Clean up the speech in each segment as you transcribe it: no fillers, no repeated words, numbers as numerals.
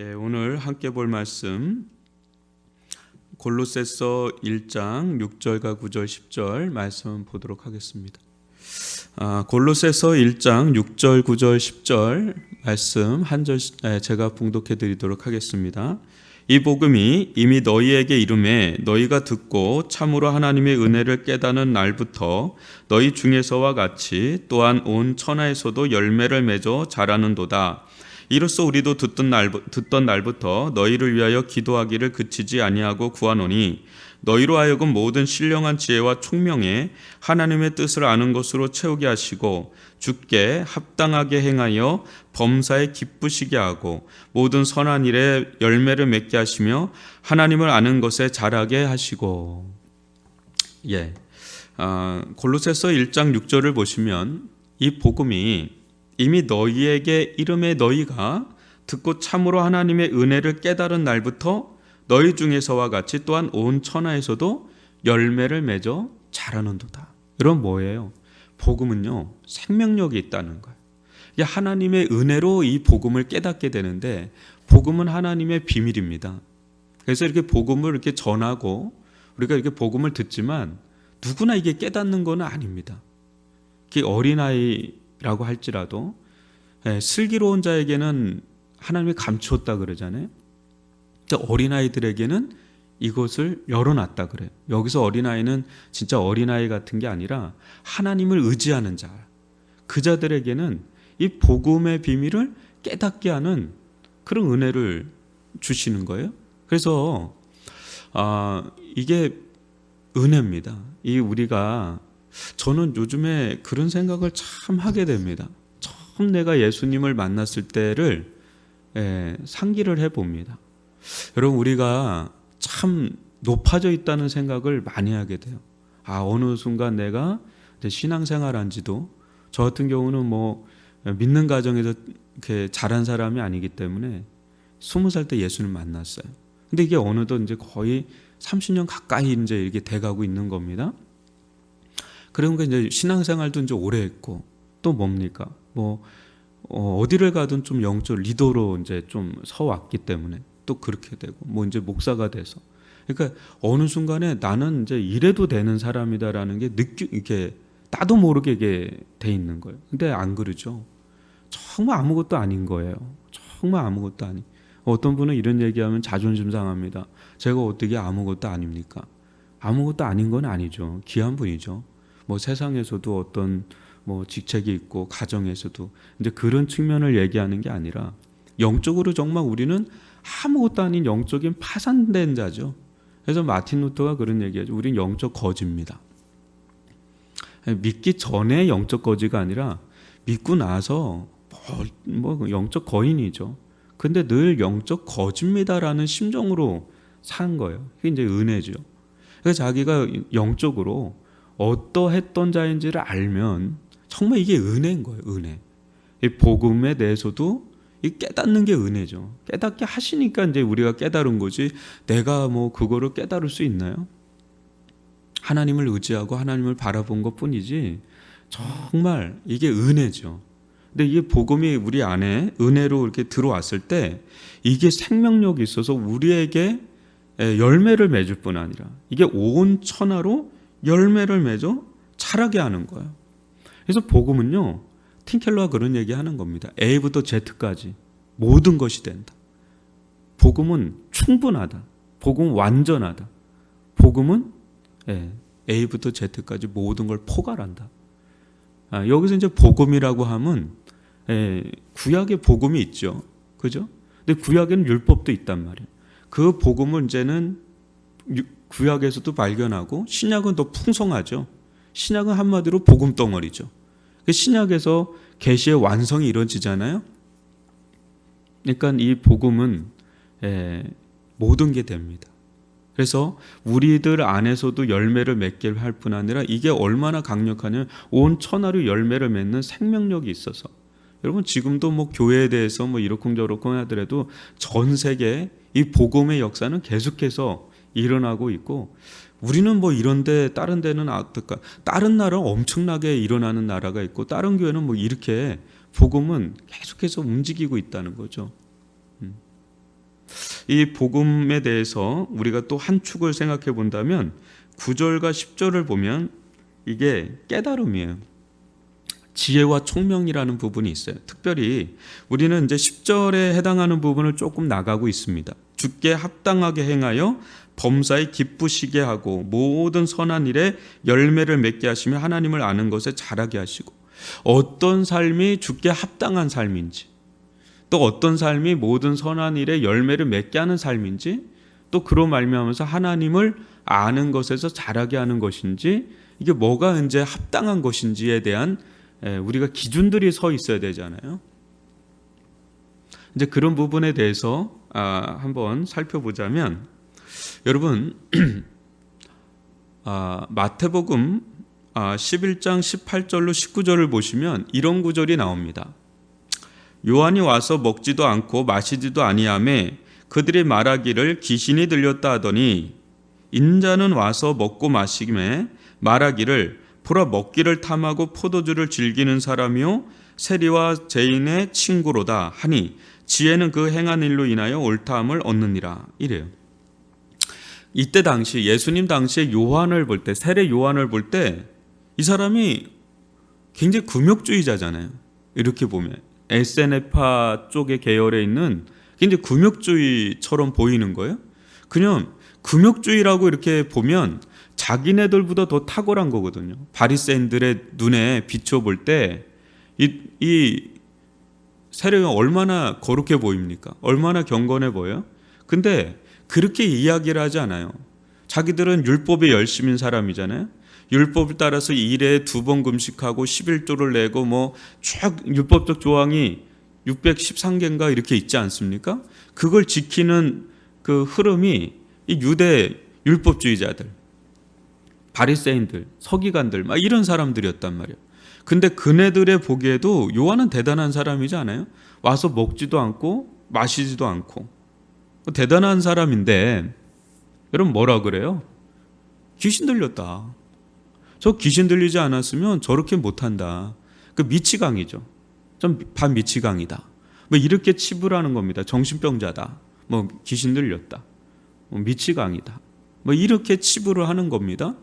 오늘 함께 볼 말씀 골로새서 1장 6절과 9절 10절 말씀 보도록 하겠습니다. 골로새서 1장 6절 9절 10절 말씀 한 절 제가 봉독해 드리도록 하겠습니다. 이 복음이 이미 너희에게 이름에 너희가 듣고 참으로 하나님의 은혜를 깨닫는 날부터 너희 중에서와 같이 또한 온 천하에서도 열매를 맺어 자라는도다. 이로써 우리도 듣던 날부터 너희를 위하여 기도하기를 그치지 아니하고 구하노니 너희로 하여금 모든 신령한 지혜와 총명에 하나님의 뜻을 아는 것으로 채우게 하시고 주께 합당하게 행하여 범사에 기쁘시게 하고 모든 선한 일에 열매를 맺게 하시며 하나님을 아는 것에 자라게 하시고. 골로새서 1장 6절을 보시면 이 복음이 이미 너희에게 이름에 너희가 듣고 참으로 하나님의 은혜를 깨달은 날부터 너희 중에서와 같이 또한 온 천하에서도 열매를 맺어 자라는도다. 이런 뭐예요? 복음은요, 생명력이 있다는 거예요. 이게 하나님의 은혜로 이 복음을 깨닫게 되는데 복음은 하나님의 비밀입니다. 그래서 이렇게 복음을 이렇게 전하고 우리가 이렇게 복음을 듣지만 누구나 이게 깨닫는 건 아닙니다. 그 어린아이라고 할지라도 슬기로운 자에게는 하나님이 감추었다 그러잖아요. 어린아이들에게는 이것을 열어놨다 그래요. 여기서 어린아이는 진짜 어린아이 같은 게 아니라 하나님을 의지하는 자, 그 자들에게는 이 복음의 비밀을 깨닫게 하는 그런 은혜를 주시는 거예요. 그래서 이게 은혜입니다. 저는 요즘에 그런 생각을 참 하게 됩니다. 처음 내가 예수님을 만났을 때를 상기를 해봅니다. 여러분, 우리가 참 높아져 있다는 생각을 많이 하게 돼요. 어느 순간 내가 신앙생활한 지도, 저 같은 경우는 믿는 가정에서 이렇게 자란 사람이 아니기 때문에 20살 때 예수님을 만났어요. 근데 이게 어느덧 이제 거의 30년 가까이 이제 이렇게 돼가고 있는 겁니다. 그러니까 이제 신앙생활도 이제 오래 했고, 또 뭡니까? 어디를 가든 좀 영적 리더로 이제 좀 서왔기 때문에 또 그렇게 되고, 이제 목사가 돼서. 그러니까 어느 순간에 나는 이제 이래도 되는 사람이다라는 게 이렇게 나도 모르게 이게 돼 있는 거예요. 근데 안 그러죠. 정말 아무것도 아닌 거예요. 정말 아무것도 아니. 어떤 분은 이런 얘기하면 자존심 상합니다. 제가 어떻게 아무것도 아닙니까? 아무것도 아닌 건 아니죠. 귀한 분이죠. 세상에서도 어떤 직책이 있고 가정에서도 이제 그런 측면을 얘기하는 게 아니라 영적으로 정말 우리는 아무것도 아닌 영적인 파산된 자죠. 그래서 마틴 루터가 그런 얘기하죠. 우리는 영적 거지입니다. 믿기 전에 영적 거지가 아니라 믿고 나서 영적 거인이죠. 근데 늘 영적 거지입니다라는 심정으로 산 거예요. 그게 이제 은혜죠. 그래서 자기가 영적으로 어떠했던 자인지를 알면 정말 이게 은혜인 거예요. 은혜. 이 복음에 대해서도 이 깨닫는 게 은혜죠. 깨닫게 하시니까 이제 우리가 깨달은 거지, 내가 그거를 깨달을 수 있나요? 하나님을 의지하고 하나님을 바라본 것 뿐이지 정말 이게 은혜죠. 근데 이게 복음이 우리 안에 은혜로 이렇게 들어왔을 때 이게 생명력이 있어서 우리에게 열매를 맺을 뿐 아니라 이게 온 천하로 열매를 맺어 자라게 하는 거예요. 그래서 복음은요, 팀켈러가 그런 얘기 하는 겁니다. A부터 Z까지 모든 것이 된다. 복음은 충분하다. 복음은 완전하다. 복음은 A부터 Z까지 모든 걸 포괄한다. 여기서 이제 복음이라고 하면 구약의 복음이 있죠. 그죠? 근데 구약에는 율법도 있단 말이에요. 그 복음을 이제는 구약에서도 발견하고 신약은 더 풍성하죠. 신약은 한마디로 복음 덩어리죠. 신약에서 계시의 완성이 이루어지잖아요. 그러니까 이 복음은 모든 게 됩니다. 그래서 우리들 안에서도 열매를 맺게 할 뿐 아니라 이게 얼마나 강력하냐면 온 천하로 열매를 맺는 생명력이 있어서, 여러분 지금도 교회에 대해서 이러쿵저러쿵 하더라도 전 세계 이 복음의 역사는 계속해서 일어나고 있고, 우리는 이런데 다른 데는 어떨까? 다른 나라는 엄청나게 일어나는 나라가 있고 다른 교회는 이렇게 복음은 계속해서 움직이고 있다는 거죠. 이 복음에 대해서 우리가 또 한 축을 생각해 본다면 9절과 10절을 보면 이게 깨달음이에요. 지혜와 총명이라는 부분이 있어요. 특별히 우리는 이제 10절에 해당하는 부분을 조금 나가고 있습니다. 주께 합당하게 행하여 범사에 기쁘시게 하고 모든 선한 일에 열매를 맺게 하시며 하나님을 아는 것에 자라게 하시고, 어떤 삶이 주께 합당한 삶인지, 또 어떤 삶이 모든 선한 일에 열매를 맺게 하는 삶인지, 또 그로 말미암아서 하나님을 아는 것에서 자라게 하는 것인지, 이게 뭐가 이제 합당한 것인지에 대한 우리가 기준들이 서 있어야 되잖아요. 이제 그런 부분에 대해서 한번 살펴보자면, 여러분 마태복음 11장 18절로 19절을 보시면 이런 구절이 나옵니다. 요한이 와서 먹지도 않고 마시지도 아니하매 그들이 말하기를 귀신이 들렸다 하더니, 인자는 와서 먹고 마시매 말하기를 보라, 먹기를 탐하고 포도주를 즐기는 사람이요 세리와 죄인의 친구로다 하니 지혜는 그 행한 일로 인하여 옳다함을 얻느니라. 이래요. 이때 당시 예수님 당시에 요한을 볼 때, 세례 요한을 볼 때 이 사람이 굉장히 금욕주의자잖아요. 이렇게 보면 에세네파 쪽의 계열에 있는 굉장히 금욕주의처럼 보이는 거예요. 그냥 금욕주의라고 이렇게 보면 자기네들보다 더 탁월한 거거든요. 바리새인들의 눈에 비춰볼 때 이 세례요한 얼마나 거룩해 보입니까? 얼마나 경건해 보여요? 근데 그렇게 이야기를 하지 않아요. 자기들은 율법에 열심인 사람이잖아요. 율법을 따라서 1회에 2번 금식하고 11조를 내고 쭉 율법적 조항이 613개인가 이렇게 있지 않습니까? 그걸 지키는 그 흐름이 이 유대 율법주의자들, 바리새인들, 서기관들 이런 사람들이었단 말이에요. 근데 그네들의 보기에도 요한은 대단한 사람이지 않아요? 와서 먹지도 않고 마시지도 않고 대단한 사람인데, 여러분 뭐라 그래요? 귀신 들렸다. 저 귀신 들리지 않았으면 저렇게 못한다. 그 미치광이죠. 좀 반미치광이다. 이렇게 치부하는 겁니다. 정신병자다. 귀신 들렸다. 미치광이다. 이렇게 치부를 하는 겁니다.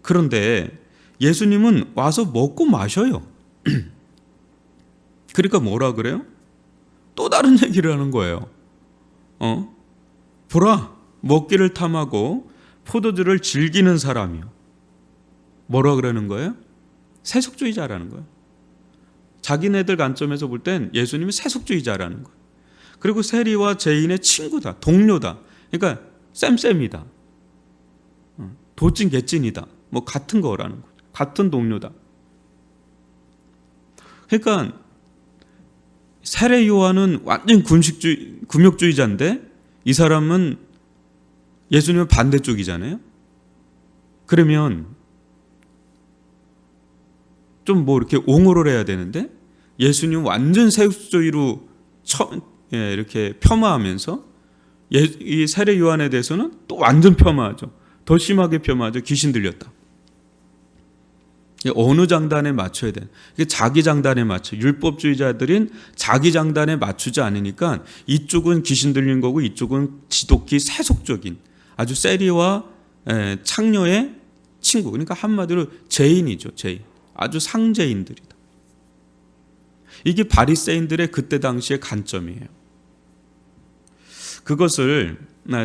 그런데 예수님은 와서 먹고 마셔요. 그러니까 뭐라 그래요? 또 다른 얘기를 하는 거예요. 보라, 먹기를 탐하고 포도주를 즐기는 사람이요. 뭐라 그러는 거예요? 세속주의자라는 거예요. 자기네들 관점에서 볼 땐 예수님이 세속주의자라는 거예요. 그리고 세리와 죄인의 친구다, 동료다. 그러니까 쌤쌤이다, 도찐 개찐이다, 같은 거라는 거죠. 같은 동료다. 그러니까 세례 요한은 완전 금욕주의자인데 이 사람은 예수님은 반대쪽이잖아요. 그러면 좀 이렇게 옹호를 해야 되는데 예수님 완전 세속주의로 이렇게 폄하하면서 이 세례 요한에 대해서는 또 완전 폄하하죠. 더 심하게 폄하하죠. 귀신 들렸다. 어느 장단에 맞춰야 돼? 자기 장단에 맞춰. 율법주의자들인 자기 장단에 맞추지 않으니까 이쪽은 귀신 들린 거고 이쪽은 지독히 세속적인 아주 세리와 창녀의 친구. 그러니까 한마디로 죄인이죠. 죄인. 아주 상죄인들이다. 이게 바리새인들의 그때 당시의 관점이에요. 그것을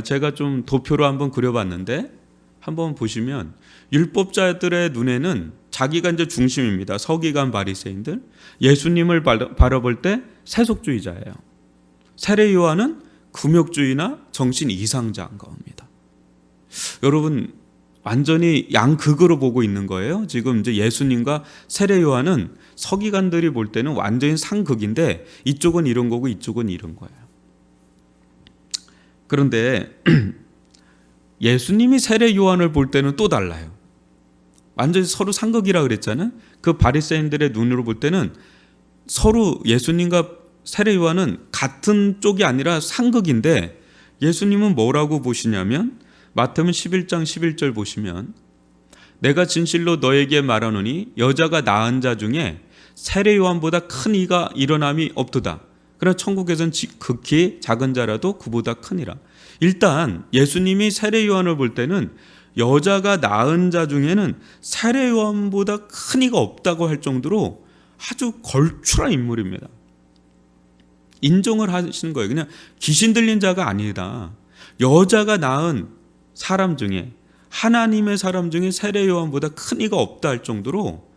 제가 좀 도표로 한번 그려봤는데, 한번 보시면 율법자들의 눈에는 자기가 이제 중심입니다. 서기관 바리새인들. 예수님을 바라볼 때 세속주의자예요. 세례 요한은 금욕주의나 정신 이상자인 겁니다. 여러분 완전히 양극으로 보고 있는 거예요. 지금 이제 예수님과 세례 요한은 서기관들이 볼 때는 완전히 상극인데 이쪽은 이런 거고 이쪽은 이런 거예요. 그런데 예수님이 세례 요한을 볼 때는 또 달라요. 완전히 서로 상극이라 그랬잖아요. 그 바리새인들의 눈으로 볼 때는 서로 예수님과 세례 요한은 같은 쪽이 아니라 상극인데, 예수님은 뭐라고 보시냐면 마태복음 11장 11절 보시면, 내가 진실로 너에게 말하노니 여자가 낳은 자 중에 세례 요한보다 큰 이가 일어남이 없도다. 그러나 천국에서는 극히 작은 자라도 그보다 크니라. 일단 예수님이 세례 요한을 볼 때는 여자가 낳은 자 중에는 세례 요한보다 큰 이가 없다고 할 정도로 아주 걸출한 인물입니다. 인정을 하시는 거예요. 그냥 귀신 들린 자가 아니라 여자가 낳은 사람 중에, 하나님의 사람 중에 세례 요한보다 큰 이가 없다 할 정도로,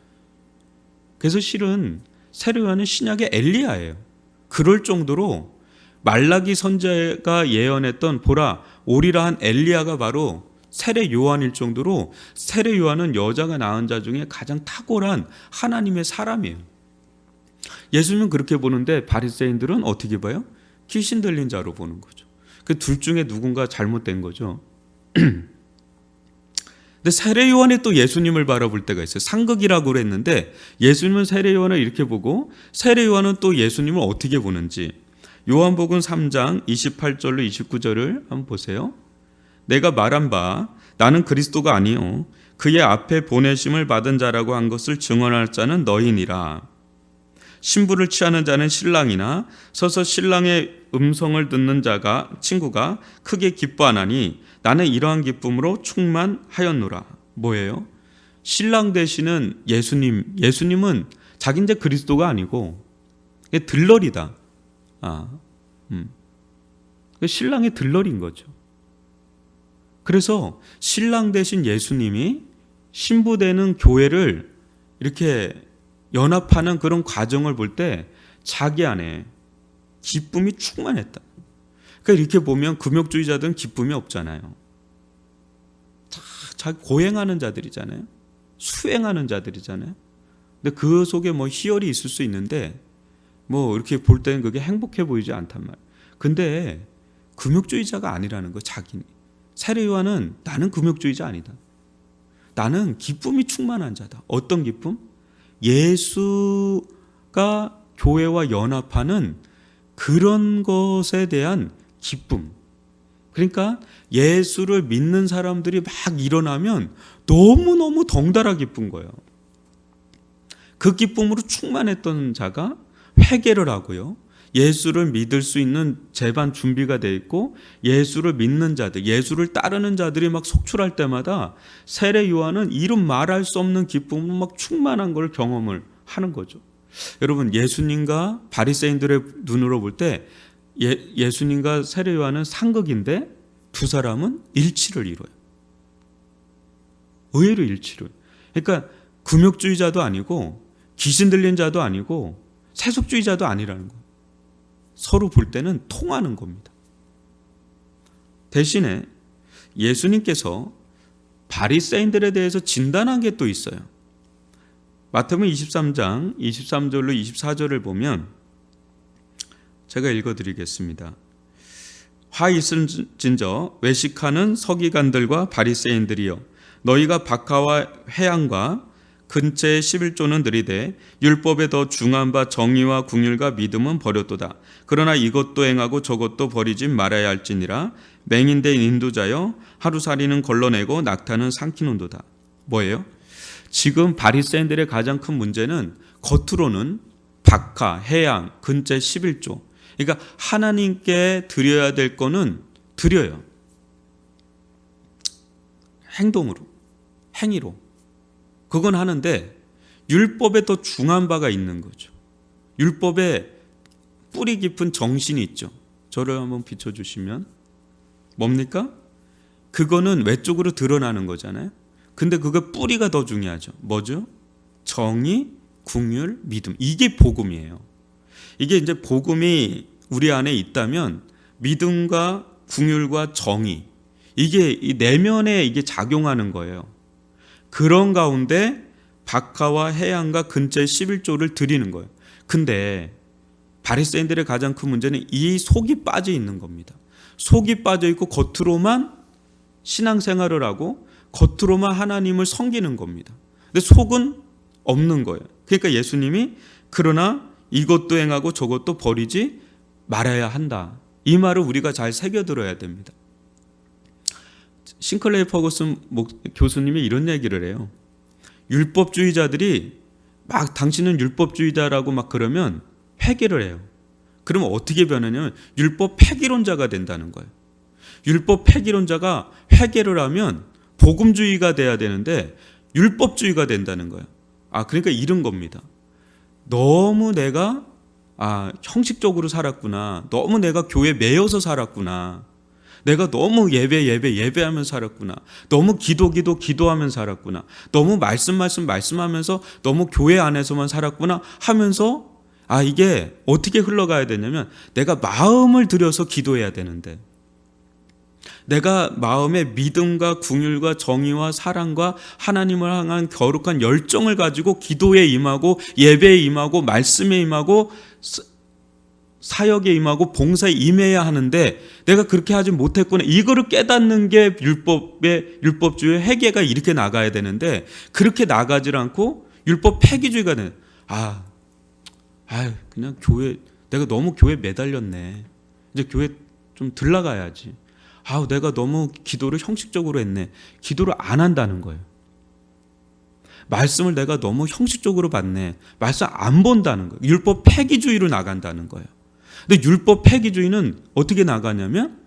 그래서 실은 세례 요한은 신약의 엘리야예요. 그럴 정도로 말라기 선지자가 예언했던 보라 오리라 한 엘리야가 바로 세례 요한일 정도로 세례 요한은 여자가 낳은 자 중에 가장 탁월한 하나님의 사람이에요. 예수님은 그렇게 보는데 바리새인들은 어떻게 봐요? 귀신 들린 자로 보는 거죠. 그 둘 중에 누군가 잘못된 거죠. 근데 세례 요한이 또 예수님을 바라볼 때가 있어요. 상극이라고 그랬는데 예수님은 세례 요한을 이렇게 보고 세례 요한은 또 예수님을 어떻게 보는지 요한복음 3장 28절로 29절을 한번 보세요. 내가 말한 바 나는 그리스도가 아니요 그의 앞에 보내심을 받은 자라고 한 것을 증언할 자는 너희니라. 신부를 취하는 자는 신랑이나 서서 신랑의 음성을 듣는 친구가 크게 기뻐하나니 나는 이러한 기쁨으로 충만하였노라. 뭐예요? 신랑 되시는 예수님은 자기 이제 그리스도가 아니고 들러리다. 신랑의 들러리인 거죠. 그래서 신랑 되신 예수님이 신부 되는 교회를 이렇게 연합하는 그런 과정을 볼 때 자기 안에 기쁨이 충만했다. 그러니까 이렇게 보면 금욕주의자들은 기쁨이 없잖아요. 다 고행하는 자들이잖아요. 수행하는 자들이잖아요. 근데 그 속에 뭐 희열이 있을 수 있는데 뭐 이렇게 볼 때는 그게 행복해 보이지 않단 말이에요. 근데 금욕주의자가 아니라는 거 자기는. 세례 요한은 나는 금욕주의자 아니다. 나는 기쁨이 충만한 자다. 어떤 기쁨? 예수가 교회와 연합하는 그런 것에 대한 기쁨. 그러니까 예수를 믿는 사람들이 막 일어나면 너무너무 덩달아 기쁜 거예요. 그 기쁨으로 충만했던 자가 회개를 하고요. 예수를 믿을 수 있는 재반 준비가 돼 있고 예수를 믿는 자들, 예수를 따르는 자들이 막 속출할 때마다 세례 요한은 이름 말할 수 없는 기쁨으로 막 충만한 걸 경험을 하는 거죠. 여러분, 예수님과 바리새인들의 눈으로 볼 때 예수님과 세례 요한은 상극인데 두 사람은 일치를 이뤄요. 의외로 일치를. 그러니까 금욕주의자도 아니고 귀신 들린 자도 아니고 세속주의자도 아니라는 거예요. 서로 볼 때는 통하는 겁니다. 대신에 예수님께서 바리새인들에 대해서 진단한 게 또 있어요. 마태복음 23장 23절로 24절을 보면 제가 읽어드리겠습니다. 화 있을진저 외식하는 서기관들과 바리새인들이여 너희가 박하와 회양과 근처의 11조는 들이되 율법에 더 중한 바 정의와 궁율과 믿음은 버렸도다. 그러나 이것도 행하고 저것도 버리지 말아야 할지니라. 맹인된 인도자여 하루살이는 걸러내고 낙타는 삼키는도다. 뭐예요? 지금 바리새인들의 가장 큰 문제는 겉으로는 박하, 해양, 근처 11조. 그러니까 하나님께 드려야 될 거는 드려요. 행동으로, 행위로. 그건 하는데 율법에 더 중한 바가 있는 거죠. 율법에 뿌리 깊은 정신이 있죠. 저를 한번 비춰주시면 뭡니까? 그거는 외적으로 드러나는 거잖아요. 근데 그거 뿌리가 더 중요하죠. 뭐죠? 정의, 궁율, 믿음. 이게 복음이에요. 이게 이제 복음이 우리 안에 있다면 믿음과 궁율과 정의, 이게 이 내면에 이게 작용하는 거예요. 그런 가운데 박하와 해양과 근처의 11조를 드리는 거예요. 근데 바리새인들의 가장 큰 문제는 이 속이 빠져 있는 겁니다. 속이 빠져 있고 겉으로만 신앙생활을 하고 겉으로만 하나님을 섬기는 겁니다. 근데 속은 없는 거예요. 그러니까 예수님이 그러나 이것도 행하고 저것도 버리지 말아야 한다. 이 말을 우리가 잘 새겨들어야 됩니다. 싱클레이 퍼거슨 교수님이 이런 얘기를 해요. 율법주의자들이 막 당신은 율법주의자라고 막 그러면 회개를 해요. 그러면 어떻게 변하냐면 율법 폐기론자가 된다는 거예요. 율법 폐기론자가 회개를 하면 복음주의가 돼야 되는데 율법주의가 된다는 거예요. 그러니까 이런 겁니다. 너무 내가 형식적으로 살았구나. 너무 내가 교회에 매여서 살았구나. 내가 너무 예배하면서 살았구나. 너무 기도하면서 살았구나. 너무 말씀하면서 너무 교회 안에서만 살았구나 하면서 이게 어떻게 흘러가야 되냐면 내가 마음을 들여서 기도해야 되는데 내가 마음의 믿음과 궁율과 정의와 사랑과 하나님을 향한 거룩한 열정을 가지고 기도에 임하고 예배에 임하고 말씀에 임하고 사역에 임하고 봉사에 임해야 하는데 내가 그렇게 하지 못했구나. 이거를 깨닫는 게 율법주의 회개가 이렇게 나가야 되는데 그렇게 나가질 않고 율법 폐기주의가 되는. 그냥 내가 너무 교회에 매달렸네. 이제 교회 좀 들나가야지. 내가 너무 기도를 형식적으로 했네. 기도를 안 한다는 거예요. 말씀을 내가 너무 형식적으로 봤네. 말씀 안 본다는 거예요. 율법 폐기주의로 나간다는 거예요. 근데 율법 폐기주의는 어떻게 나가냐면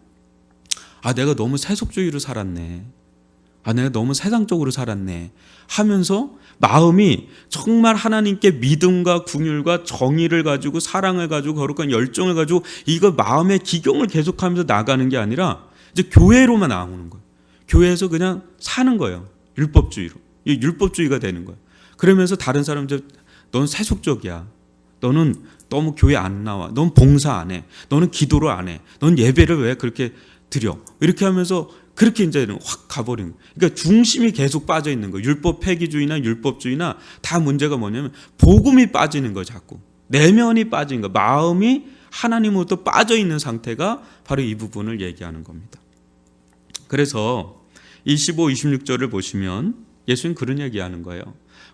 내가 너무 세속주의로 살았네. 내가 너무 세상적으로 살았네 하면서 마음이 정말 하나님께 믿음과 궁율과 정의를 가지고 사랑을 가지고 거룩한 열정을 가지고 이거 마음의 기경을 계속하면서 나가는 게 아니라 이제 교회로만 나오는 거예요. 교회에서 그냥 사는 거예요. 율법주의로. 이 율법주의가 되는 거예요. 그러면서 다른 사람들 넌 세속적이야. 너는 너무 교회 안 나와. 넌 봉사 안 해. 너는 기도를 안 해. 넌 예배를 왜 그렇게 드려? 이렇게 하면서 그렇게 이제 확 가버리는 거예요. 그러니까 중심이 계속 빠져 있는 거예요. 율법 폐기주의나 율법주의나 다 문제가 뭐냐면 복음이 빠지는 거예요. 자꾸. 내면이 빠진 거. 마음이 하나님으로부터 빠져 있는 상태가 바로 이 부분을 얘기하는 겁니다. 그래서 25, 26절을 보시면 예수님 그런 얘기하는 거예요.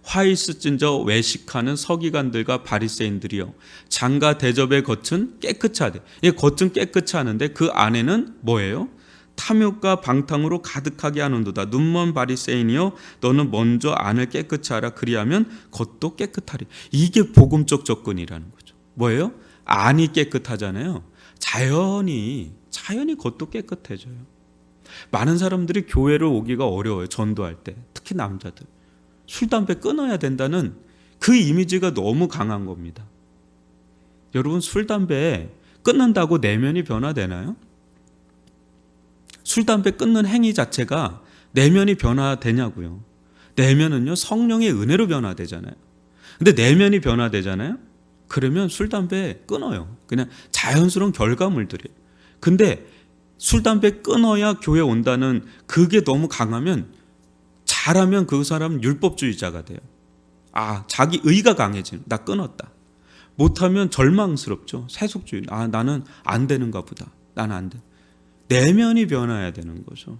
화 있을진저 외식하는 서기관들과 바리새인들이여 장과 대접의 겉은 깨끗하되 이 겉은 깨끗이 하는데 그 안에는 뭐예요? 탐욕과 방탕으로 가득하게 하는도다. 눈먼 바리새인이여 너는 먼저 안을 깨끗이 하라. 그리하면 겉도 깨끗하리. 이게 복음적 접근이라는 거죠. 뭐예요? 안이 깨끗하잖아요. 자연히 겉도 깨끗해져요. 많은 사람들이 교회를 오기가 어려워요. 전도할 때. 특히 남자들. 술, 담배 끊어야 된다는 그 이미지가 너무 강한 겁니다. 여러분 술, 담배 끊는다고 내면이 변화되나요? 술, 담배 끊는 행위 자체가 내면이 변화되냐고요. 내면은요 성령의 은혜로 변화되잖아요. 근데 내면이 변화되잖아요. 그러면 술, 담배 끊어요. 그냥 자연스러운 결과물들이에요. 근데 술, 담배 끊어야 교회 온다는 그게 너무 강하면 잘하면 그 사람은 율법주의자가 돼요. 자기 의가 강해지는. 나 끊었다. 못하면 절망스럽죠. 세속주의. 나는 안 되는가 보다. 나는 안 돼. 내면이 변화해야 되는 거죠.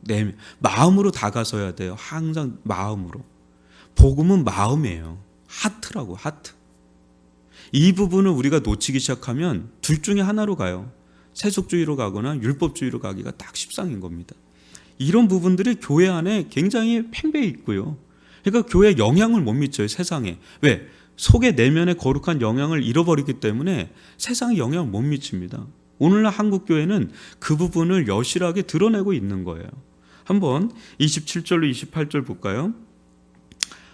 내면. 마음으로 다가서야 돼요. 항상 마음으로. 복음은 마음이에요. 하트라고, 하트. 이 부분을 우리가 놓치기 시작하면 둘 중에 하나로 가요. 세속주의로 가거나 율법주의로 가기가 딱 십상인 겁니다. 이런 부분들이 교회 안에 굉장히 팽배해 있고요. 그러니까 교회에 영향을 못 미쳐요. 세상에. 왜? 속의 내면의 거룩한 영향을 잃어버리기 때문에 세상에 영향을 못 미칩니다. 오늘날 한국교회는 그 부분을 여실하게 드러내고 있는 거예요. 한번 27절로 28절 볼까요?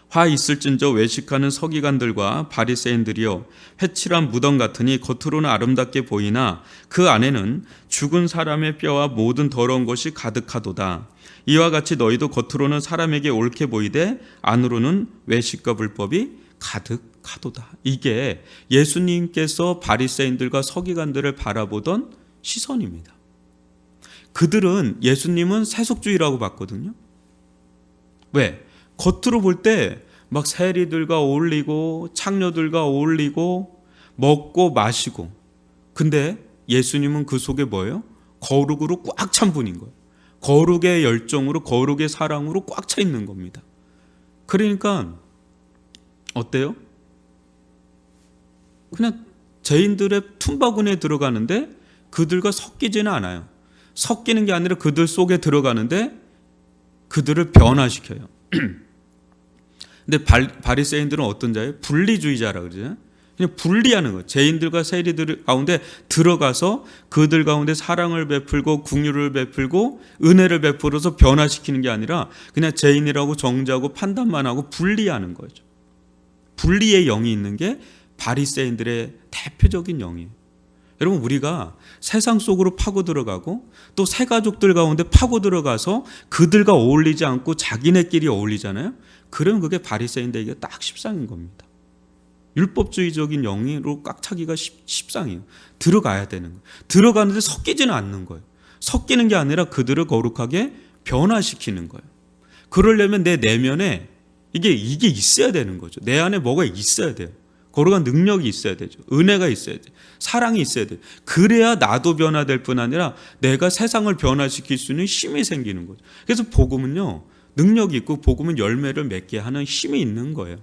화 있을진저 외식하는 서기관들과 바리새인들이여 회칠한 무덤 같으니 겉으로는 아름답게 보이나 그 안에는 죽은 사람의 뼈와 모든 더러운 것이 가득하도다. 이와 같이 너희도 겉으로는 사람에게 옳게 보이되 안으로는 외식과 불법이 가득하도다. 이게 예수님께서 바리새인들과 서기관들을 바라보던 시선입니다. 그들은 예수님은 세속주의라고 봤거든요. 왜? 겉으로 볼 때 막 세리들과 어울리고 창녀들과 어울리고 먹고 마시고, 근데 예수님은 그 속에 뭐예요? 거룩으로 꽉 찬 분인 거예요. 거룩의 열정으로 거룩의 사랑으로 꽉 차 있는 겁니다. 그러니까 어때요? 그냥 죄인들의 툼바구니에 들어가는데 그들과 섞이지는 않아요. 섞이는 게 아니라 그들 속에 들어가는데 그들을 변화시켜요. 근데 바리새인들은 어떤 자예요? 분리주의자라 그러죠. 그냥 분리하는 거예요. 죄인들과 세리들 가운데 들어가서 그들 가운데 사랑을 베풀고 긍휼을 베풀고 은혜를 베풀어서 변화시키는 게 아니라 그냥 죄인이라고 정죄하고 판단만 하고 분리하는 거죠. 분리의 영이 있는 게 바리새인들의 대표적인 영이에요. 여러분, 우리가 세상 속으로 파고 들어가고 또 새 가족들 가운데 파고 들어가서 그들과 어울리지 않고 자기네끼리 어울리잖아요. 그러면 그게 바리새인들에게 딱 십상인 겁니다. 율법주의적인 영으로 꽉 차기가 십상이에요. 들어가야 되는 거예요. 들어가는데 섞이지는 않는 거예요. 섞이는 게 아니라 그들을 거룩하게 변화시키는 거예요. 그러려면 내 내면에 이게 있어야 되는 거죠. 내 안에 뭐가 있어야 돼요. 거룩한 능력이 있어야 되죠. 은혜가 있어야 돼요. 사랑이 있어야 돼요. 그래야 나도 변화될 뿐 아니라 내가 세상을 변화시킬 수 있는 힘이 생기는 거죠. 그래서 복음은요, 능력이 있고 복음은 열매를 맺게 하는 힘이 있는 거예요.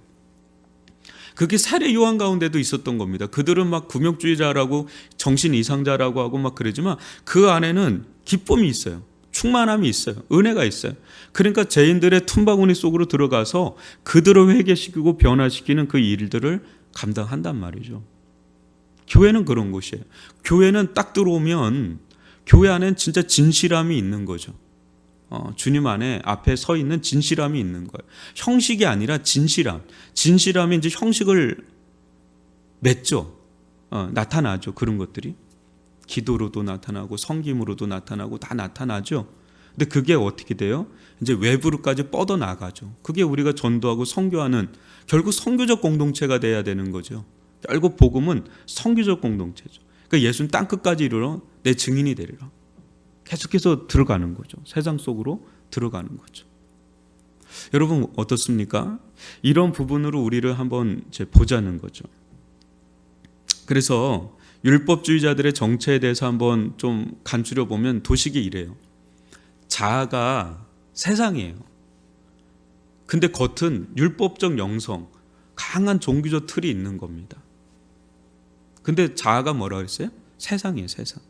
그게 세례 요한 가운데도 있었던 겁니다. 그들은 막 금욕주의자라고 정신 이상자라고 하고 막 그러지만 그 안에는 기쁨이 있어요. 충만함이 있어요. 은혜가 있어요. 그러니까 죄인들의 tum바구니 속으로 들어가서 그들을 회개시키고 변화시키는 그 일들을 감당한단 말이죠. 교회는 그런 곳이에요. 교회는 딱 들어오면 교회 안에는 진짜 진실함이 있는 거죠. 주님 안에 앞에 서 있는 진실함이 있는 거예요. 형식이 아니라 진실함. 진실함이 이제 형식을 맺죠. 나타나죠. 그런 것들이. 기도로도 나타나고 섬김으로도 나타나고 다 나타나죠. 근데 그게 어떻게 돼요? 이제 외부로까지 뻗어 나가죠. 그게 우리가 전도하고 선교하는 결국 선교적 공동체가 돼야 되는 거죠. 결국 복음은 선교적 공동체죠. 그러니까 예수는 땅 끝까지 이르러 내 증인이 되리라. 계속해서 들어가는 거죠. 세상 속으로 들어가는 거죠. 여러분 어떻습니까? 이런 부분으로 우리를 한번 보자는 거죠. 그래서 율법주의자들의 정체에 대해서 한번 좀 간추려 보면 도식이 이래요. 자아가 세상이에요. 근데 겉은 율법적 영성, 강한 종교적 틀이 있는 겁니다. 근데 자아가 뭐라고 했어요? 세상이에요, 세상.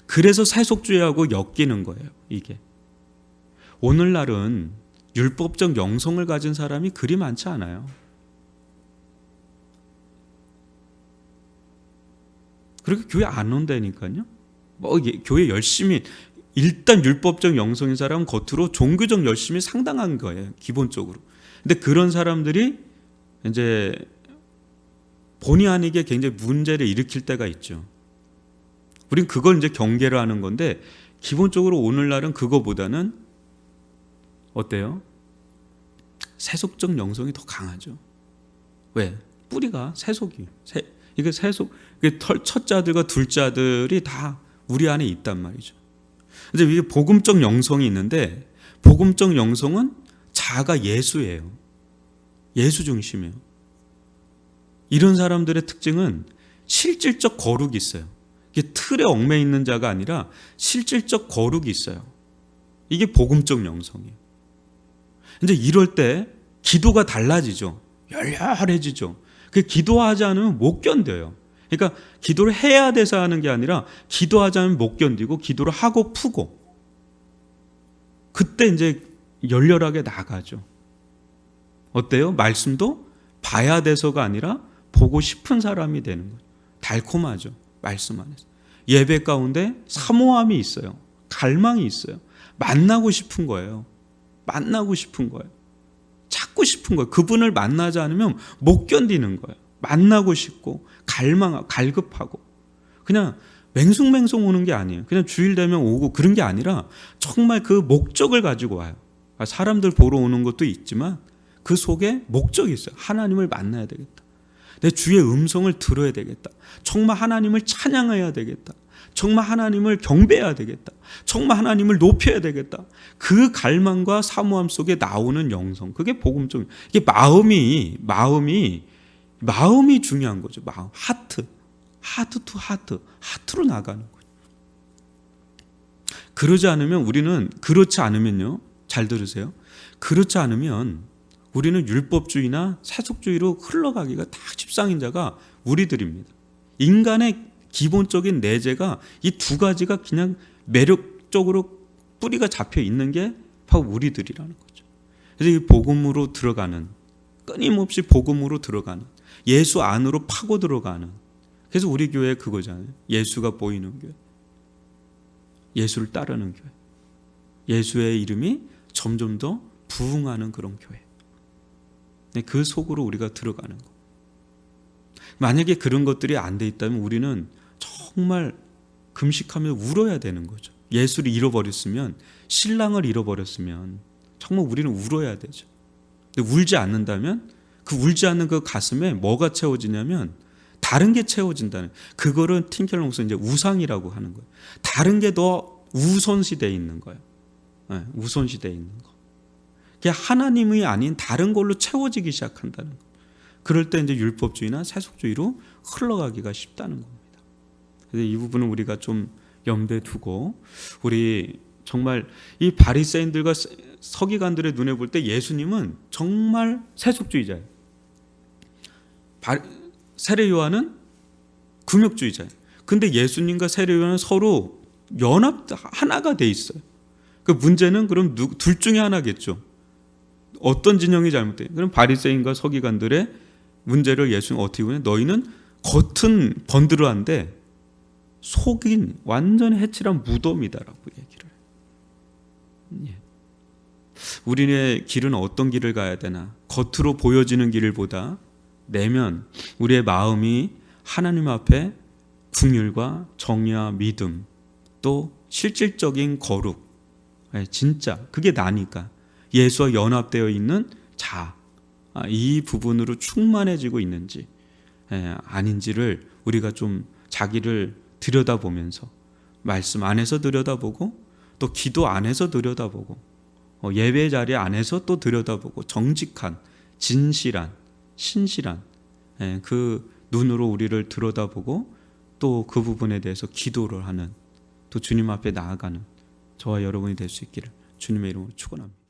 그래서 세속주의하고 엮이는 거예요, 이게. 오늘날은 율법적 영성을 가진 사람이 그리 많지 않아요. 그렇게 교회 안 온다니까요. 교회 열심히 일단 율법적 영성인 사람은 겉으로 종교적 열심이 상당한 거예요, 기본적으로. 근데 그런 사람들이 이제 본의 아니게 굉장히 문제를 일으킬 때가 있죠. 우린 그걸 이제 경계를 하는 건데 기본적으로 오늘날은 그거보다는 어때요? 세속적 영성이 더 강하죠. 왜? 뿌리가 세속이에요. 이게 세속, 첫 자들과 둘째 아들이 다 우리 안에 있단 말이죠. 근데 이게 복음적 영성이 있는데 복음적 영성은 자아가 예수예요. 예수 중심이에요. 이런 사람들의 특징은 실질적 거룩이 있어요. 이게 틀에 얽매 있는 자가 아니라 실질적 거룩이 있어요. 이게 복음적 영성이에요. 이제 이럴 때 기도가 달라지죠. 열렬해지죠. 그 기도하지 않으면 못 견뎌요. 그러니까 기도를 해야 돼서 하는 게 아니라 기도하지 않으면 못 견디고 기도를 하고 푸고 그때 이제 열렬하게 나가죠. 어때요? 말씀도 봐야 돼서가 아니라 보고 싶은 사람이 되는 거예요. 달콤하죠. 말씀 안에서. 예배 가운데 사모함이 있어요. 갈망이 있어요. 만나고 싶은 거예요. 만나고 싶은 거예요. 찾고 싶은 거예요. 그분을 만나지 않으면 못 견디는 거예요. 만나고 싶고 갈망하고 갈급하고 그냥 맹숭맹숭 오는 게 아니에요. 그냥 주일 되면 오고 그런 게 아니라 정말 그 목적을 가지고 와요. 사람들 보러 오는 것도 있지만 그 속에 목적이 있어요. 하나님을 만나야 되겠다. 내 주의 음성을 들어야 되겠다. 정말 하나님을 찬양해야 되겠다. 정말 하나님을 경배해야 되겠다. 정말 하나님을 높여야 되겠다. 그 갈망과 사모함 속에 나오는 영성. 그게 복음적. 이게 마음이 중요한 거죠. 마음, 하트 투 하트로 나가는 거죠. 그러지 않으면요. 잘 들으세요. 그렇지 않으면 우리는 율법주의나 세속주의로 흘러가기가 다 십상인 자가 우리들입니다. 인간의 기본적인 내재가 이 두 가지가 그냥 매력적으로 뿌리가 잡혀 있는 게 바로 우리들이라는 거죠. 그래서 이 복음으로 들어가는, 끊임없이 복음으로 들어가는, 예수 안으로 파고 들어가는. 그래서 우리 교회 그거잖아요. 예수가 보이는 교회, 예수를 따르는 교회, 예수의 이름이 점점 더 부흥하는 그런 교회. 그 속으로 우리가 들어가는 거. 만약에 그런 것들이 안 돼 있다면 우리는 정말 금식하며 울어야 되는 거죠. 예수를 잃어버렸으면, 신랑을 잃어버렸으면 정말 우리는 울어야 되죠. 근데 울지 않는다면 그 울지 않는 그 가슴에 뭐가 채워지냐면 다른 게 채워진다는, 그거를 팀켈롱스 이제 우상이라고 하는 거예요. 다른 게 더 우선시되어 있는 거예요. 네, 우선시되어 있는 거. 그게 하나님이 아닌 다른 걸로 채워지기 시작한다는 거. 그럴 때 이제 율법주의나 세속주의로 흘러가기가 쉽다는 겁니다. 그래서 이 부분은 우리가 좀 염두에 두고, 우리 정말 이 바리새인들과 서기관들의 눈에 볼 때 예수님은 정말 세속주의자예요. 세례 요한은 금욕주의자예요. 근데 예수님과 세례 요한은 서로 연합 하나가 돼 있어요. 그 문제는 그럼 둘 중에 하나겠죠. 어떤 진영이 잘못돼? 그럼 바리새인과 서기관들의 문제를 예수님 어떻게 보냐? 너희는 겉은 번드러한데 속인 완전히 해칠한 무덤이다라고 얘기를 해요. 우리의 길은 어떤 길을 가야 되나? 겉으로 보여지는 길을 보다 내면 우리의 마음이 하나님 앞에 긍휼과 정의와 믿음, 또 실질적인 거룩, 진짜 그게 나니까 예수와 연합되어 있는 이 부분으로 충만해지고 있는지 아닌지를 우리가 좀 자기를 들여다보면서, 말씀 안에서 들여다보고 또 기도 안에서 들여다보고 예배 자리 안에서 또 들여다보고, 정직한, 진실한, 신실한 그 눈으로 우리를 들여다보고 또 그 부분에 대해서 기도를 하는, 또 주님 앞에 나아가는 저와 여러분이 될 수 있기를 주님의 이름으로 축원합니다.